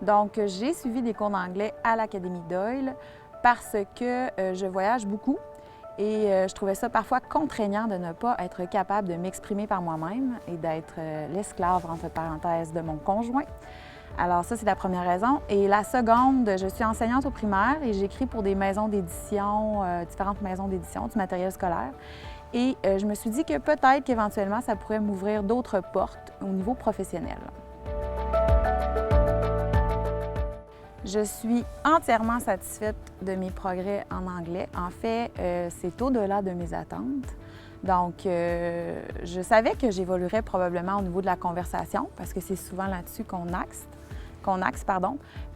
Donc, j'ai suivi des cours d'anglais à l'Académie Doyle parce que je voyage beaucoup et je trouvais ça parfois contraignant de ne pas être capable de m'exprimer par moi-même et d'être l'esclave, entre parenthèses, de mon conjoint. Alors ça, c'est la première raison. Et la seconde, je suis enseignante au primaire et j'écris pour des maisons d'édition, différentes maisons d'édition, du matériel scolaire. Et je me suis dit que peut-être qu'éventuellement, ça pourrait m'ouvrir d'autres portes au niveau professionnel. Je suis entièrement satisfaite de mes progrès en anglais. En fait, c'est au-delà de mes attentes. Donc, je savais que j'évoluerais probablement au niveau de la conversation parce que c'est souvent là-dessus qu'on axe,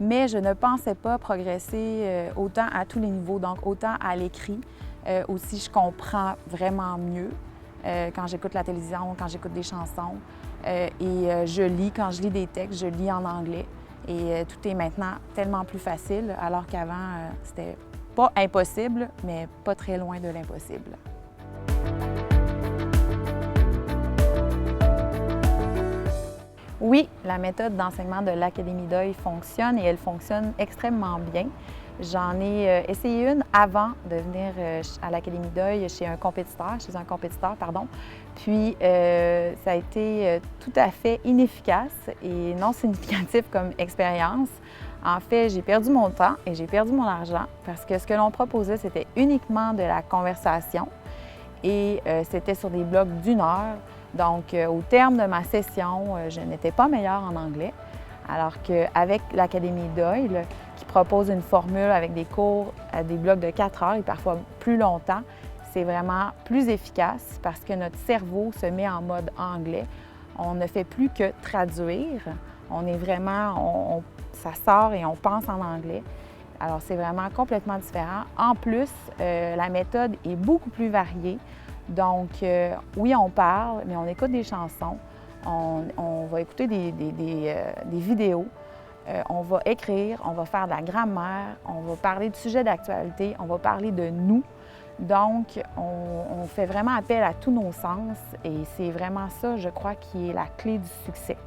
mais je ne pensais pas progresser autant à tous les niveaux, donc autant à l'écrit. Aussi, je comprends vraiment mieux quand j'écoute la télévision, quand j'écoute des chansons. Je lis, quand je lis des textes, je lis en anglais. Et tout est maintenant tellement plus facile, alors qu'avant, c'était pas impossible, mais pas très loin de l'impossible. Oui, la méthode d'enseignement de l'Académie Doyle fonctionne et elle fonctionne extrêmement bien. J'en ai essayé une avant de venir à l'Académie Doyle chez un compétiteur, Puis, ça a été tout à fait inefficace et non significatif comme expérience. En fait, j'ai perdu mon temps et j'ai perdu mon argent parce que ce que l'on proposait, c'était uniquement de la conversation et c'était sur des blocs d'1 heure. Donc, au terme de ma session, je n'étais pas meilleure en anglais. Alors qu'avec l'Académie Doyle, qui propose une formule avec des cours à des blocs de 4 heures et parfois plus longtemps, c'est vraiment plus efficace parce que notre cerveau se met en mode anglais. On ne fait plus que traduire. On est vraiment, ça sort et on pense en anglais. Alors, c'est vraiment complètement différent. En plus, la méthode est beaucoup plus variée. Donc, oui, on parle, mais on écoute des chansons. On va écouter des vidéos, on va écrire, on va faire de la grammaire, on va parler de sujets d'actualité, on va parler de nous. Donc, on fait vraiment appel à tous nos sens et c'est vraiment ça, je crois, qui est la clé du succès.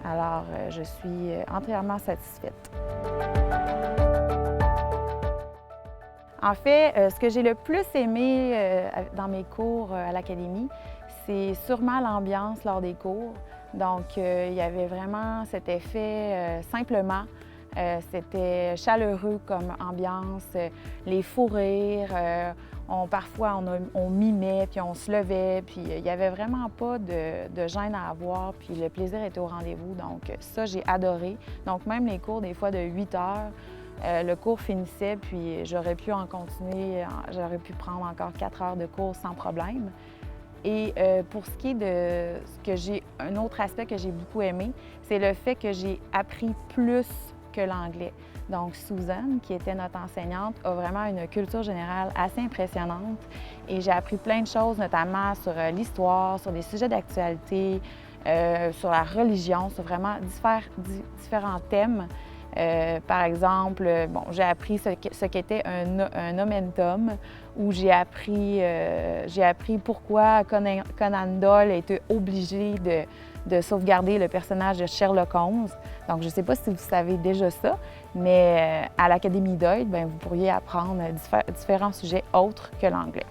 Alors, je suis entièrement satisfaite. En fait, ce que j'ai le plus aimé dans mes cours à l'Académie, c'est sûrement l'ambiance lors des cours. Donc, il y avait vraiment cet effet simplement. C'était chaleureux comme ambiance, les fous rires. Parfois, on mimait, puis on se levait, puis il n'y avait vraiment pas de gêne à avoir, puis le plaisir était au rendez-vous. Donc, ça, j'ai adoré. Donc, même les cours, des fois de 8 heures, le cours finissait, puis j'aurais pu en continuer, j'aurais pu prendre encore 4 heures de cours sans problème. Et pour ce qui est de un autre aspect que j'ai beaucoup aimé, c'est le fait que j'ai appris plus que l'anglais. Donc, Susan, qui était notre enseignante, a vraiment une culture générale assez impressionnante et j'ai appris plein de choses, notamment sur l'histoire, sur des sujets d'actualité, sur la religion, sur vraiment différents thèmes. Par exemple, j'ai appris ce qu'était un omentum, où j'ai appris pourquoi Conan Doyle était obligé de sauvegarder le personnage de Sherlock Holmes. Donc, je ne sais pas si vous savez déjà ça, mais à l'Académie Doyle, vous pourriez apprendre différents sujets autres que l'anglais.